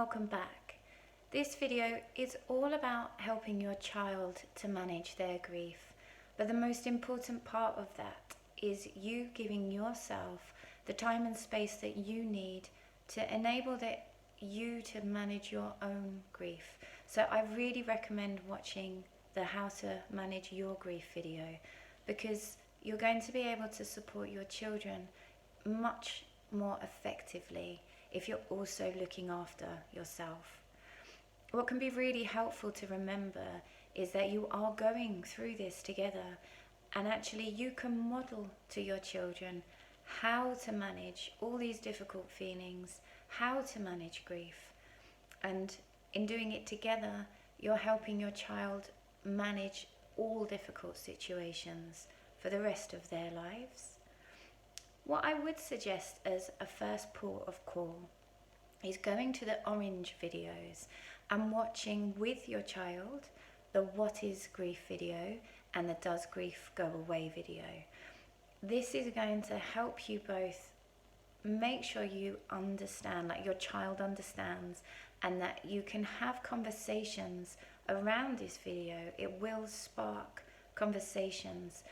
welcome back. This video is all about helping your child to manage their grief, but the most important part of that is you giving yourself the time and space that you need to enable you to manage your own grief. So I really recommend watching the How to Manage Your Grief video, because you're going to be able to support your children much more effectively if you're also looking after yourself. What can be really helpful to remember is that you are going through this together, and actually you can model to your children how to manage all these difficult feelings, how to manage grief. And in doing it together, you're helping your child manage all difficult situations for the rest of their lives. What I would suggest as a first port of call is going to the orange videos and watching with your child the What is Grief video and the Does Grief Go Away video. This is going to help you both make sure you understand, like your child understands, and that you can have conversations around this video. It will spark conversations,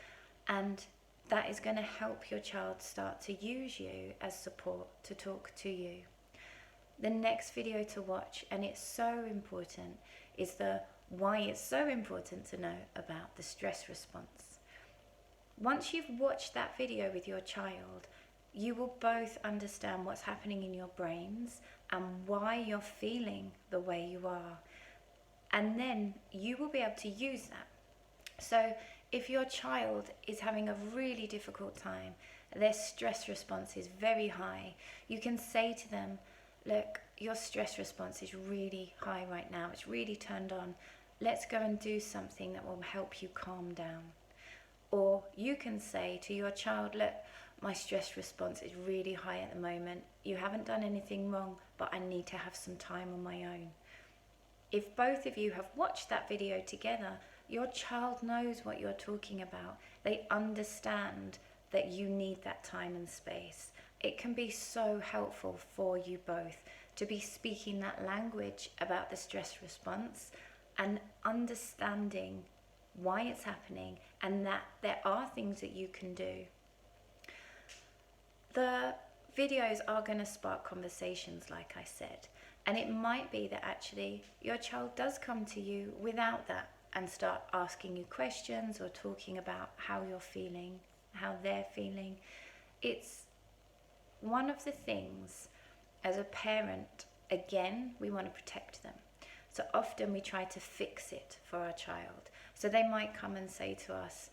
and that is going to help your child start to use you as support to talk to you. The next video to watch, and it's so important, is the why it's so important to know about the stress response. Once you've watched that video with your child, you will both understand what's happening in your brains and why you're feeling the way you are. And then you will be able to use that. So if your child is having a really difficult time, their stress response is very high, you can say to them, look, your stress response is really high right now, it's really turned on. Let's go and do something that will help you calm down. Or you can say to your child, look, my stress response is really high at the moment. You haven't done anything wrong, but I need to have some time on my own. If both of you have watched that video together, your child knows what you're talking about. They understand that you need that time and space. It can be so helpful for you both to be speaking that language about the stress response and understanding why it's happening, and that there are things that you can do. The videos are going to spark conversations, like I said, and it might be that actually your child does come to you without that and start asking you questions or talking about how you're feeling, how they're feeling. It's one of the things as a parent, again, we want to protect them. So often we try to fix it for our child. So they might come and say to us,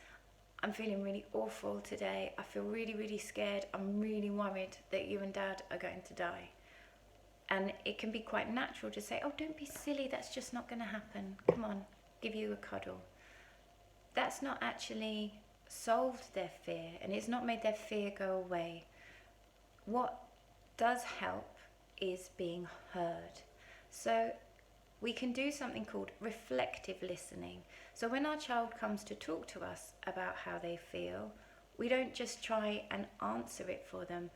I'm feeling really awful today. I feel really, really scared. I'm really worried that you and Dad are going to die. And it can be quite natural to say, oh, don't be silly. That's just not going to happen. Come on, give you a cuddle. That's not actually solved their fear, and it's not made their fear go away. What does help is being heard. So we can do something called reflective listening. So when our child comes to talk to us about how they feel, we don't just try and answer it for them.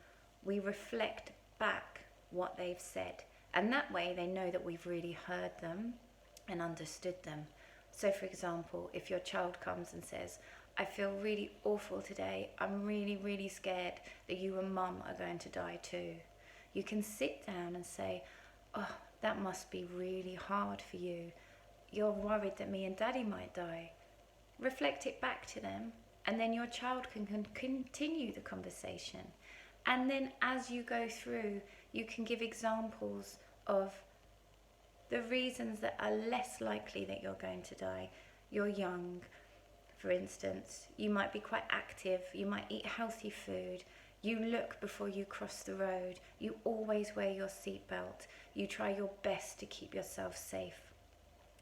We reflect back what they've said. And that way they know that we've really heard them and understood them. So for example, if your child comes and says, I feel really awful today. I'm really, really scared that you and Mum are going to die too. You can sit down and say, oh, that must be really hard for you. You're worried that me and Daddy might die. Reflect it back to them, and then your child can continue the conversation. And then as you go through, you can give examples of the reasons that are less likely that you're going to die. You're young, for instance. You might be quite active. You might eat healthy food. You look before you cross the road. You always wear your seatbelt. You try your best to keep yourself safe.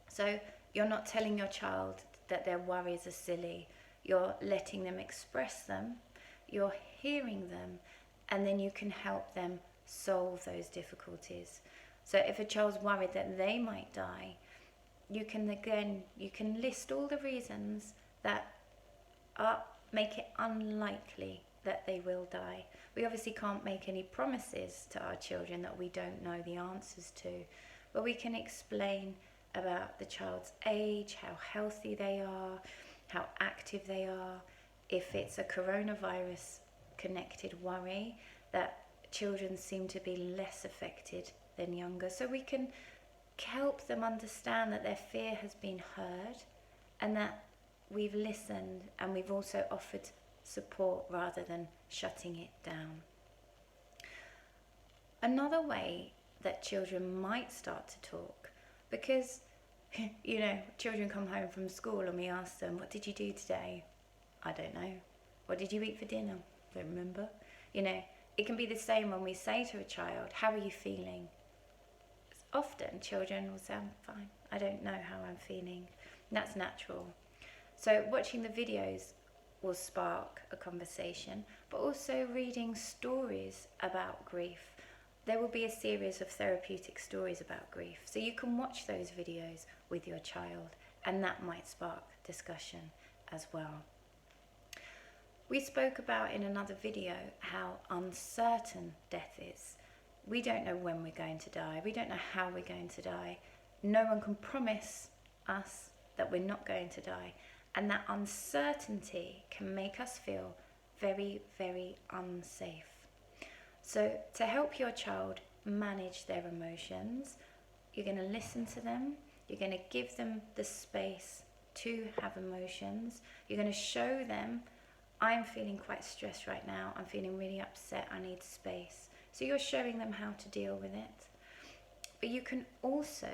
So you're not telling your child that their worries are silly. You're letting them express them. You're hearing them. And then you can help them solve those difficulties. So if a child's worried that they might die, you can list all the reasons that make it unlikely that they will die. We obviously can't make any promises to our children that we don't know the answers to, where we can explain about the child's age, how healthy they are, how active they are. If it's a coronavirus connected worry, that children seem to be less affected than younger. So we can help them understand that their fear has been heard and that we've listened, and we've also offered support rather than shutting it down. Another way that children might start to talk, because children come home from school and we ask them, what did you do today? I don't know. What did you eat for dinner? Don't remember. It can be the same when we say to a child, how are you feeling? Often children will say, I'm fine. I don't know how I'm feeling. And that's natural. So watching the videos will spark a conversation, but also reading stories about grief. There will be a series of therapeutic stories about grief. So you can watch those videos with your child, and that might spark discussion as well. We spoke about in another video how uncertain death is. We don't know when we're going to die. We don't know how we're going to die. No one can promise us that we're not going to die. And that uncertainty can make us feel very, very unsafe. So to help your child manage their emotions, you're going to listen to them. You're going to give them the space to have emotions. You're going to show them, I'm feeling quite stressed right now. I'm feeling really upset. I need space. So you're showing them how to deal with it. But you can also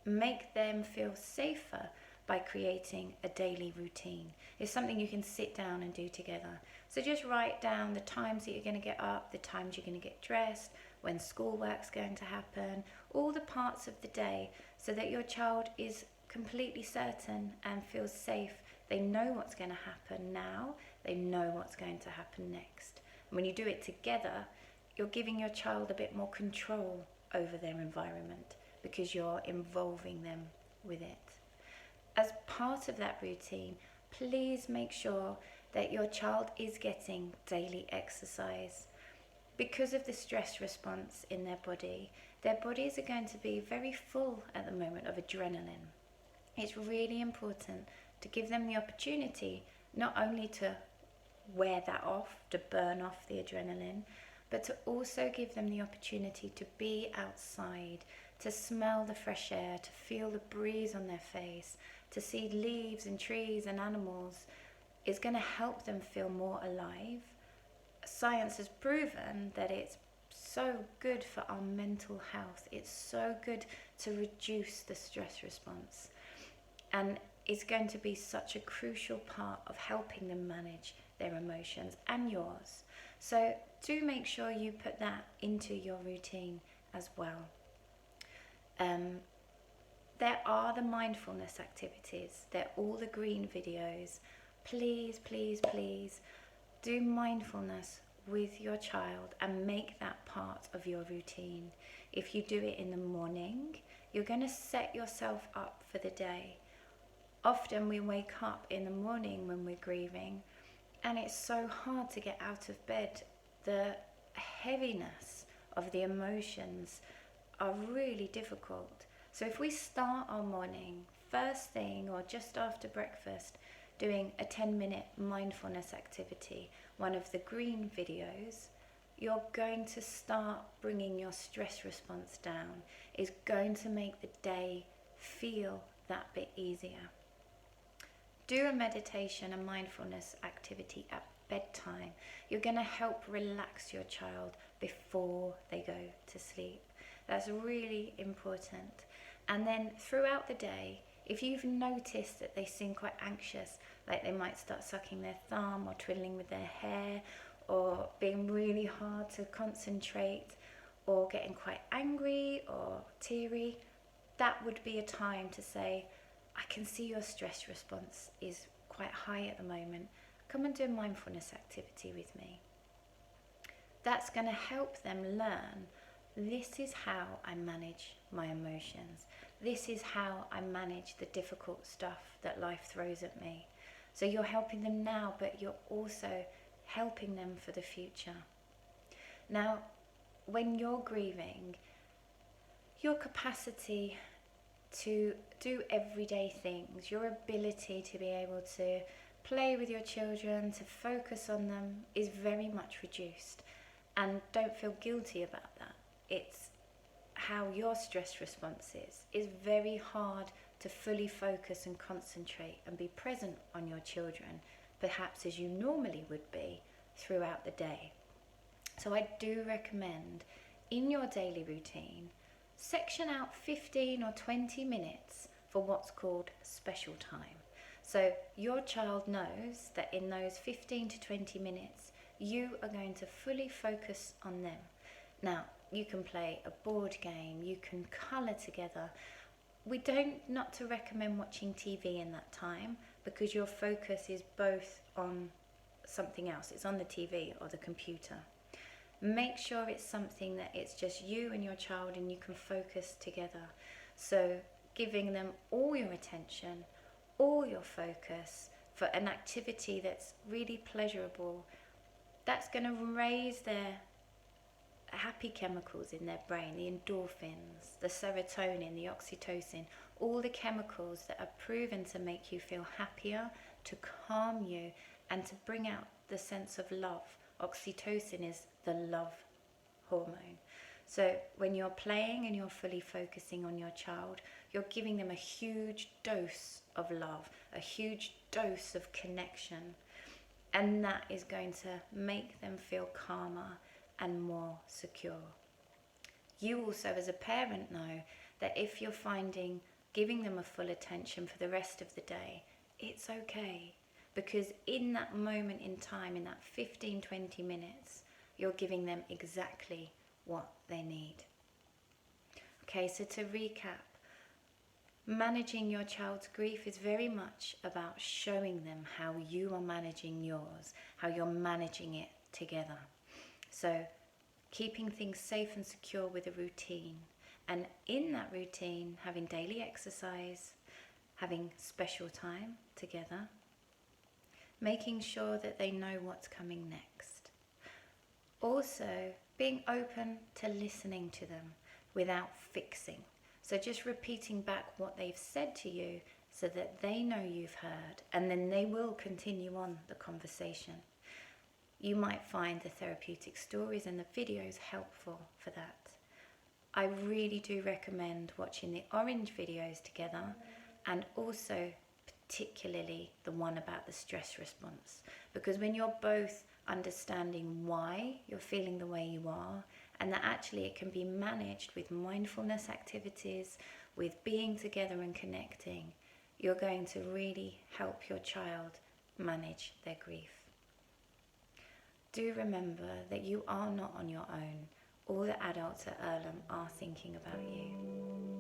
make them feel safer by creating a daily routine. It's something you can sit down and do together. So just write down the times that you're going to get up, the times you're going to get dressed, when schoolwork's going to happen, all the parts of the day, so that your child is completely certain and feels safe. They know what's going to happen now. They know what's going to happen next. And when you do it together, you're giving your child a bit more control over their environment because you're involving them with it. As part of that routine, please make sure that your child is getting daily exercise. Because of the stress response in their bodies are going to be very full at the moment of adrenaline. It's really important to give them the opportunity not only to wear that off, to burn off the adrenaline, but to also give them the opportunity to be outside, to smell the fresh air, to feel the breeze on their face, to see leaves and trees and animals is going to help them feel more alive. Science has proven that it's so good for our mental health. It's so good to reduce the stress response. And it's going to be such a crucial part of helping them manage their emotions and yours. So do make sure you put that into your routine as well. There are the mindfulness activities. They're all the green videos. Please, please, please do mindfulness with your child and make that part of your routine. If you do it in the morning, you're going to set yourself up for the day. Often we wake up in the morning when we're grieving and it's so hard to get out of bed. The heaviness of the emotions are really difficult. So if we start our morning first thing or just after breakfast doing a 10-minute mindfulness activity, one of the green videos, you're going to start bringing your stress response down. It's going to make the day feel that bit easier. Do a meditation and mindfulness activity at bedtime. You're going to help relax your child before they go to sleep. That's really important. And then throughout the day, if you've noticed that they seem quite anxious, like they might start sucking their thumb or twiddling with their hair or being really hard to concentrate or getting quite angry or teary, that would be a time to say, I can see your stress response is quite high at the moment. Come and do a mindfulness activity with me. That's going to help them learn, this is how I manage my emotions. This is how I manage the difficult stuff that life throws at me. So you're helping them now, but you're also helping them for the future. Now, when you're grieving, your capacity to do everyday things, your ability to be able to play with your children, to focus on them, is very much reduced. And don't feel guilty about that. It's how your stress response is. It's very hard to fully focus and concentrate and be present on your children, perhaps as you normally would be throughout the day. So I do recommend in your daily routine, section out 15 or 20 minutes for what's called special time. So your child knows that in those 15 to 20 minutes, you are going to fully focus on them. Now, you can play a board game, you can colour together. We don't not to recommend watching TV in that time, because your focus is both on something else. It's on the TV or the computer. Make sure it's something that it's just you and your child and you can focus together. So giving them all your attention, all your focus for an activity that's really pleasurable, that's going to raise their happy chemicals in their brain, the endorphins, the serotonin, the oxytocin, all the chemicals that are proven to make you feel happier, to calm you, and to bring out the sense of love. Oxytocin is the love hormone. So when you're playing and you're fully focusing on your child, you're giving them a huge dose of love, a huge dose of connection, and that is going to make them feel calmer and more secure. You also as a parent know that if you're finding giving them a full attention for the rest of the day, it's okay, because in that moment in time, in that 15-20 minutes, you're giving them exactly what they need. Okay, so to recap, managing your child's grief is very much about showing them how you are managing yours, how you're managing it together. So keeping things safe and secure with a routine, and in that routine having daily exercise, having special time together, making sure that they know what's coming next. Also being open to listening to them without fixing. So just repeating back what they've said to you so that they know you've heard, and then they will continue on the conversation. You might find the therapeutic stories and the videos helpful for that. I really do recommend watching the orange videos together, and also particularly the one about the stress response, because when you're both understanding why you're feeling the way you are, and that actually it can be managed with mindfulness activities, with being together and connecting, you're going to really help your child manage their grief. Do remember that you are not on your own. All the adults at Earlham are thinking about you.